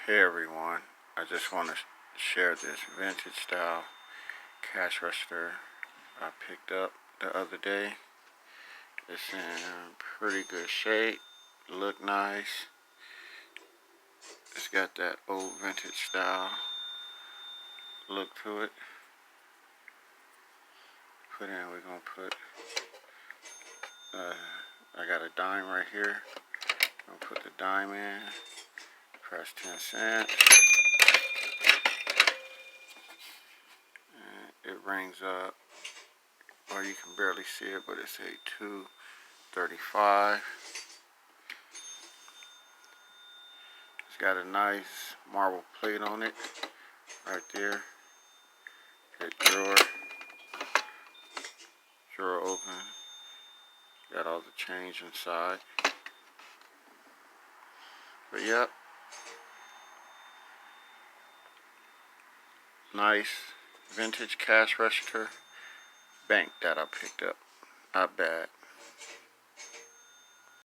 Hey everyone, I just want to share this vintage style cash register I picked up the other day. It's in pretty good shape, look nice. It's got that old vintage style look to it. We're gonna put, I got a dime right here. I'm gonna put the dime in, press 10 cents. And it rings up, or you can barely see it, but it's a $2.35. It's got a nice marble plate on it, right there. That drawer open. Got all the change inside. But yep, nice vintage cash register bank that I picked up. Not bad.